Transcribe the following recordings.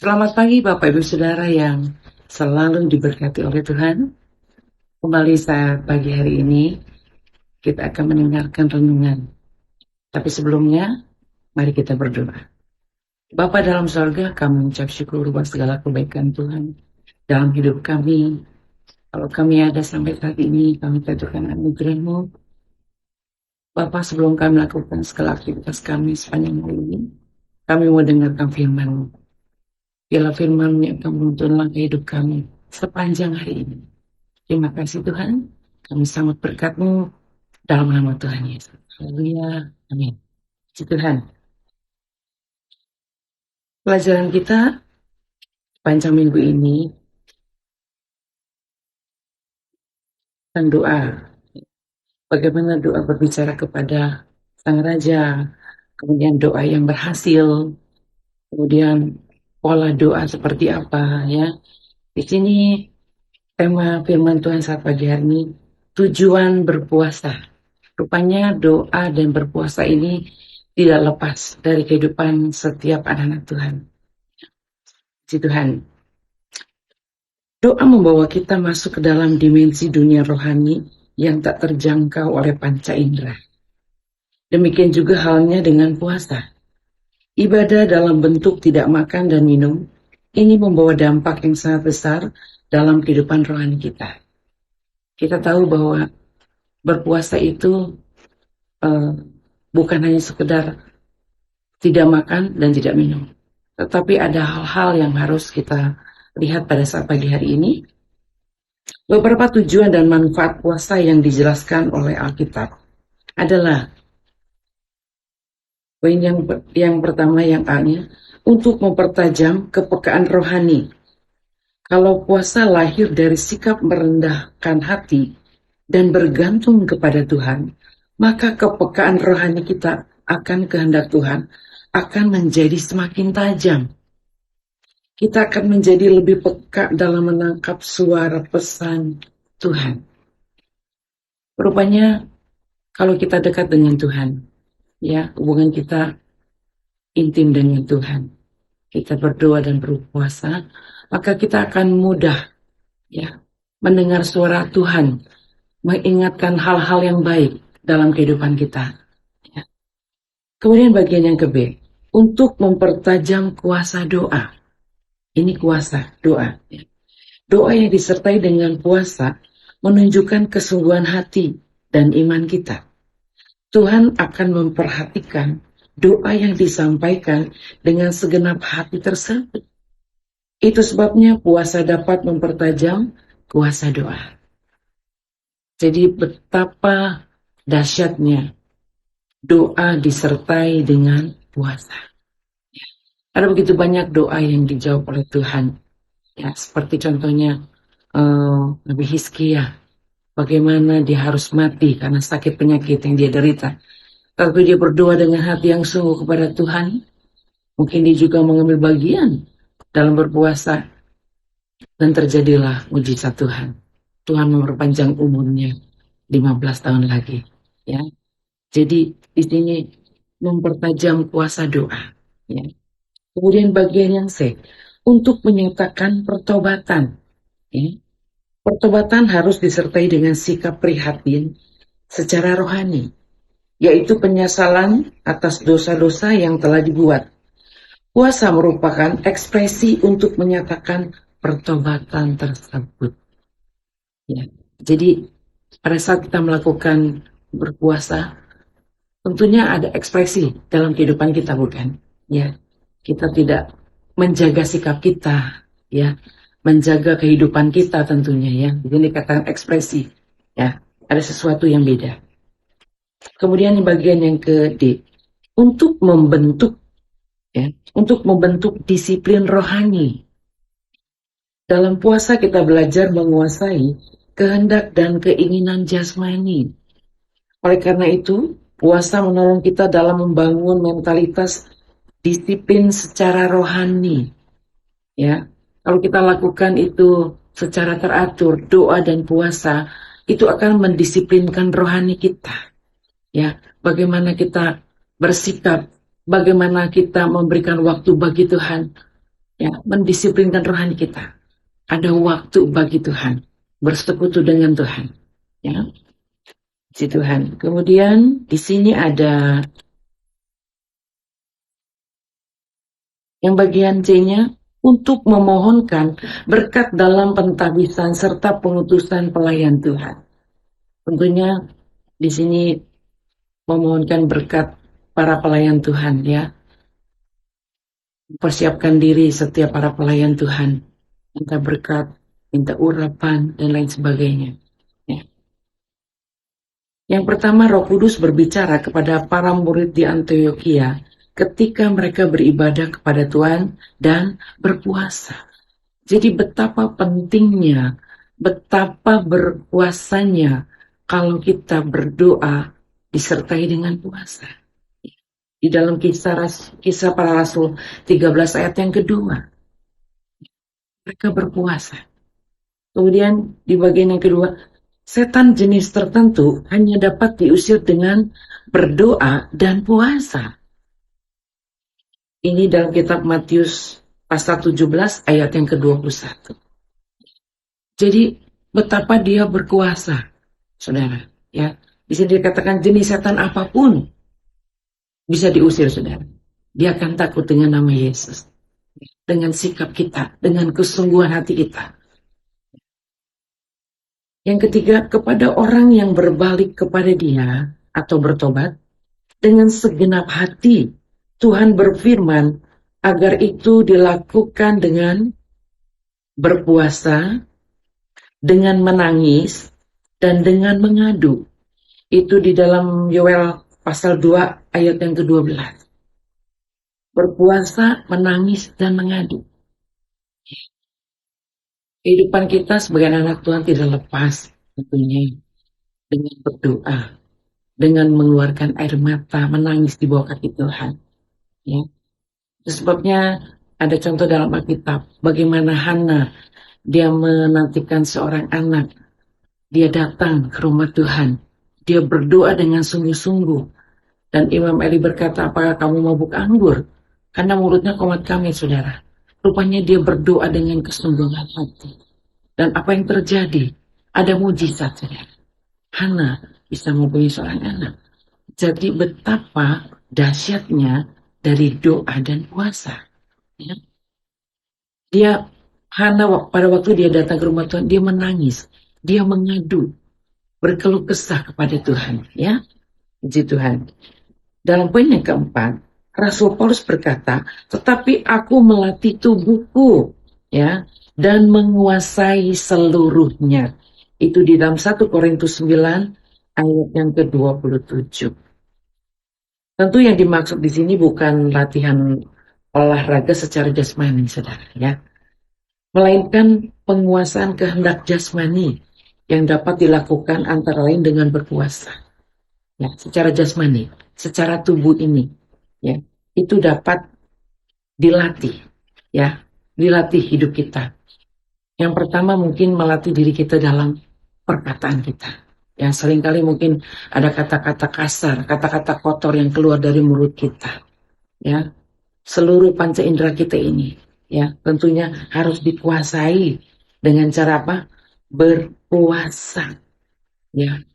Selamat pagi Bapak Ibu Saudara yang selalu diberkati oleh Tuhan. Kembali saat pagi hari ini kita akan mendengarkan renungan. Tapi sebelumnya mari kita berdoa. Bapa dalam sorga, kami mengucap syukur buat segala kebaikan Tuhan dalam hidup kami. Kalau kami ada sampai saat ini, kami teduhkan anugerah-Mu. Bapa, sebelum kami melakukan segala aktivitas kami sepanjang hari ini, kami mau dengarkan firman-Mu. Biarlah firman-Mu yang akan menuntun langkah hidup kami sepanjang hari ini. Terima kasih Tuhan, kami sambut berkat-Mu dalam nama Tuhan Yesus. Haleluya, amin. Puji Tuhan. Pelajaran kita panjang minggu ini tentang doa. Bagaimana doa berbicara kepada Sang Raja, kemudian doa yang berhasil, kemudian pola doa seperti apa ya. Di sini tema firman Tuhan saat pagi hari ini, tujuan berpuasa. Rupanya doa dan berpuasa ini tidak lepas dari kehidupan setiap anak-anak Tuhan. Puji Tuhan. Doa membawa kita masuk ke dalam dimensi dunia rohani yang tak terjangkau oleh panca indera. Demikian juga halnya dengan puasa. Ibadah dalam bentuk tidak makan dan minum, ini membawa dampak yang sangat besar dalam kehidupan rohani kita. Kita tahu bahwa berpuasa itu bukan hanya sekedar tidak makan dan tidak minum. Tetapi ada hal-hal yang harus kita lihat pada saat pagi hari ini. Beberapa tujuan dan manfaat puasa yang dijelaskan oleh Alkitab adalah poin yang pertama, yang A-nya, untuk mempertajam kepekaan rohani. Kalau puasa lahir dari sikap merendahkan hati dan bergantung kepada Tuhan, maka kepekaan rohani kita akan kehendak Tuhan akan menjadi semakin tajam. Kita akan menjadi lebih peka dalam menangkap suara pesan Tuhan. Rupanya kalau kita dekat dengan Tuhan, ya, hubungan kita intim dengan Tuhan, kita berdoa dan berpuasa, maka kita akan mudah ya mendengar suara Tuhan, mengingatkan hal-hal yang baik dalam kehidupan kita. Ya. Kemudian bagian yang ke-B, untuk mempertajam kuasa doa. Ini kuasa doa. Ya. Doa yang disertai dengan puasa menunjukkan kesungguhan hati dan iman kita. Tuhan akan memperhatikan doa yang disampaikan dengan segenap hati tersebut. Itu sebabnya puasa dapat mempertajam kuasa doa. Jadi betapa dahsyatnya doa disertai dengan puasa. Ada begitu banyak doa yang dijawab oleh Tuhan. Ya, seperti contohnya Nabi Hizkia. Bagaimana dia harus mati karena sakit penyakit yang dia derita. Tapi dia berdoa dengan hati yang sungguh kepada Tuhan. Mungkin dia juga mengambil bagian dalam berpuasa. Dan terjadilah mujizat Tuhan. Tuhan memperpanjang umurnya 15 tahun lagi. Ya. Jadi di sini mempertajam kuasa doa. Ya. Kemudian bagian yang C, untuk menyatakan pertobatan. Ya. Pertobatan harus disertai dengan sikap prihatin secara rohani, yaitu penyesalan atas dosa-dosa yang telah dibuat. Puasa merupakan ekspresi untuk menyatakan pertobatan tersebut. Ya. Jadi pada saat kita melakukan berpuasa, tentunya ada ekspresi dalam kehidupan kita, bukan? Ya, kita tidak menjaga sikap kita, ya, menjaga kehidupan kita tentunya, ya. Jadi dikatakan ekspresi, ya, ada sesuatu yang beda. Kemudian bagian yang ke-D, untuk membentuk, ya, untuk membentuk disiplin rohani. Dalam puasa kita belajar menguasai kehendak dan keinginan jasmani. Oleh karena itu, puasa menolong kita dalam membangun mentalitas disiplin secara rohani. Ya, kalau kita lakukan itu secara teratur, doa dan puasa, itu akan mendisiplinkan rohani kita. Ya, bagaimana kita bersikap, bagaimana kita memberikan waktu bagi Tuhan, ya, mendisiplinkan rohani kita. Ada waktu bagi Tuhan, bersekutu dengan Tuhan, ya, si Tuhan. Kemudian di sini ada yang bagian C-nya, untuk memohonkan berkat dalam pentahbisan serta pengutusan pelayan Tuhan. Tentunya di sini memohonkan berkat para pelayan Tuhan, ya. Persiapkan diri setiap para pelayan Tuhan, minta berkat, minta urapan, dan lain sebagainya. Ya. Yang pertama, Roh Kudus berbicara kepada para murid di Antioquia ketika mereka beribadah kepada Tuhan dan berpuasa. Jadi betapa pentingnya, betapa berpuasanya kalau kita berdoa disertai dengan puasa. Di dalam kisah para rasul 13 ayat yang kedua, mereka berpuasa. Kemudian di bagian yang kedua, setan jenis tertentu hanya dapat diusir dengan berdoa dan puasa. Ini dalam kitab Matius pasal 17 ayat yang ke-21. Jadi betapa dia berkuasa, saudara. Ya, di sini dikatakan jenis setan apapun bisa diusir, saudara. Dia akan takut dengan nama Yesus, dengan sikap kita, dengan kesungguhan hati kita. Yang ketiga, kepada orang yang berbalik kepada Dia atau bertobat dengan segenap hati, Tuhan berfirman agar itu dilakukan dengan berpuasa, dengan menangis, dan dengan mengadu. Itu di dalam Yoel pasal 2 ayat yang ke-12. Berpuasa, menangis, dan mengadu. Kehidupan kita sebagai anak Tuhan tidak lepas tentunya dengan berdoa, dengan mengeluarkan air mata, menangis di bawah kaki Tuhan. Ya. Sebabnya ada contoh dalam Alkitab, bagaimana Hana, dia menantikan seorang anak, dia datang ke rumah Tuhan, dia berdoa dengan sungguh-sungguh, dan Imam Eli berkata, apakah kamu mabuk anggur? Karena mulutnya komat kami, saudara. Rupanya dia berdoa dengan kesungguhan hati. Dan apa yang terjadi? Ada mujizat, saudara. Hana bisa mempunyai seorang anak. Jadi betapa dahsyatnya dari doa dan puasa. Ya. Dia, Hana pada waktu dia datang ke rumah Tuhan, dia menangis. Dia mengadu, berkeluh kesah kepada Tuhan. Ya, puji Tuhan. Dalam poin yang keempat, Rasul Paulus berkata, tetapi aku melatih tubuhku, ya, dan menguasai seluruhnya. Itu di dalam 1 Korintus 9 ayat yang ke-27. Tentu yang dimaksud di sini bukan latihan olahraga secara jasmani, saudara, ya, melainkan penguasaan kehendak jasmani yang dapat dilakukan antara lain dengan berpuasa. Ya, secara jasmani, secara tubuh ini, ya, itu dapat dilatih, ya, dilatih hidup kita. Yang pertama mungkin melatih diri kita dalam perkataan kita. Yang seringkali mungkin ada kata-kata kasar, kata-kata kotor yang keluar dari mulut kita, ya. Seluruh panca indera kita ini, ya, tentunya harus dikuasai dengan cara apa? Berpuasa, ya.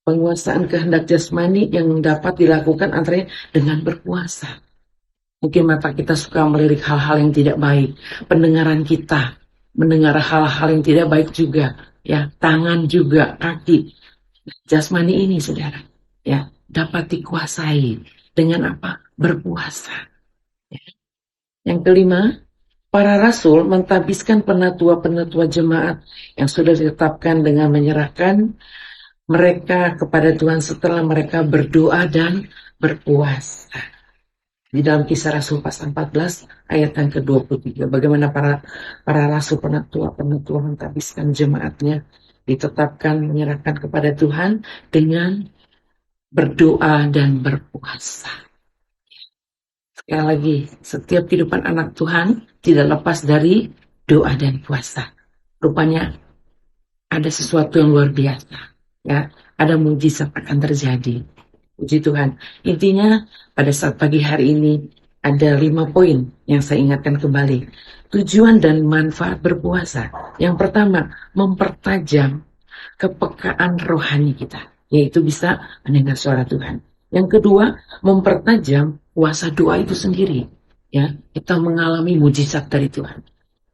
Penguasaan kehendak jasmani yang dapat dilakukan antara dengan berpuasa. Mungkin mata kita suka melirik hal-hal yang tidak baik. Pendengaran kita mendengar hal-hal yang tidak baik juga. Ya, tangan juga, kaki. Jasmani ini, saudara, ya, dapat dikuasai dengan apa? Berpuasa. Ya. Yang kelima, para rasul mentahbiskan penatua-penatua jemaat yang sudah ditetapkan dengan menyerahkan mereka kepada Tuhan setelah mereka berdoa dan berpuasa. Di dalam Kisah Rasul pasal 14 ayat yang ke-23, bagaimana para rasul penatua mentahbiskan jemaatnya, ditetapkan menyerahkan kepada Tuhan dengan berdoa dan berpuasa. Sekali lagi, setiap kehidupan anak Tuhan tidak lepas dari doa dan puasa. Rupanya ada sesuatu yang luar biasa. Ya, ada mujizat akan terjadi. Puji Tuhan. Intinya pada saat pagi hari ini ada 5 poin yang saya ingatkan kembali. Tujuan dan manfaat berpuasa. Yang pertama, mempertajam kepekaan rohani kita, yaitu bisa mendengar suara Tuhan. Yang kedua, mempertajam kuasa doa itu sendiri. Ya, kita mengalami mujizat dari Tuhan.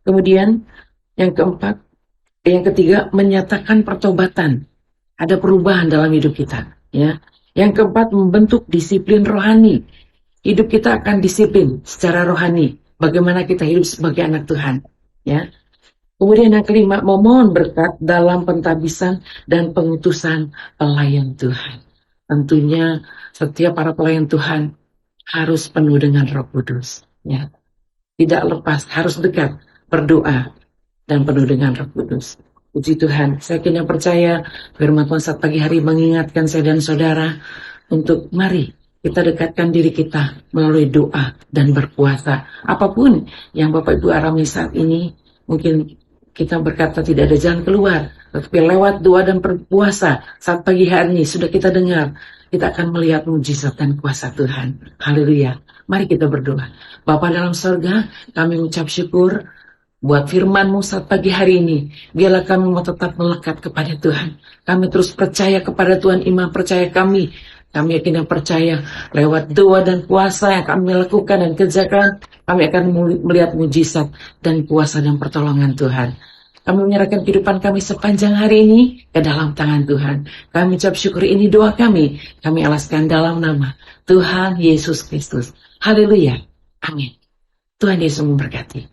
Kemudian yang ketiga, menyatakan pertobatan. Ada perubahan dalam hidup kita. Ya. Yang keempat, membentuk disiplin rohani. Hidup kita akan disiplin secara rohani. Bagaimana kita hidup sebagai anak Tuhan. Ya. Kemudian yang kelima, memohon berkat dalam pentabisan dan pengutusan pelayan Tuhan. Tentunya setiap para pelayan Tuhan harus penuh dengan Roh Kudus. Ya. Tidak lepas, harus dekat, berdoa, dan penuh dengan Roh Kudus. Puji Tuhan, saya kini percaya firman Tuhan saat pagi hari mengingatkan saya dan saudara untuk mari kita dekatkan diri kita melalui doa dan berpuasa. Apapun yang Bapak Ibu alami saat ini, mungkin kita berkata tidak ada jalan keluar, tetapi lewat doa dan berpuasa saat pagi hari ini sudah kita dengar, kita akan melihat mujizat dan kuasa Tuhan. Haleluya. Mari kita berdoa. Bapa dalam surga, kami mengucap syukur buat firman-Mu saat pagi hari ini. Biarlah kami mau tetap melekat kepada Tuhan. Kami terus percaya kepada Tuhan, iman percaya kami. Kami yakin dan percaya lewat doa dan puasa yang kami lakukan dan kerjakan, kami akan melihat mujizat dan kuasa dan pertolongan Tuhan. Kami menyerahkan kehidupan kami sepanjang hari ini ke dalam tangan Tuhan. Kami ucap syukur, ini doa kami. Kami alaskan dalam nama Tuhan Yesus Kristus. Haleluya. Amin. Tuhan Yesus memberkati.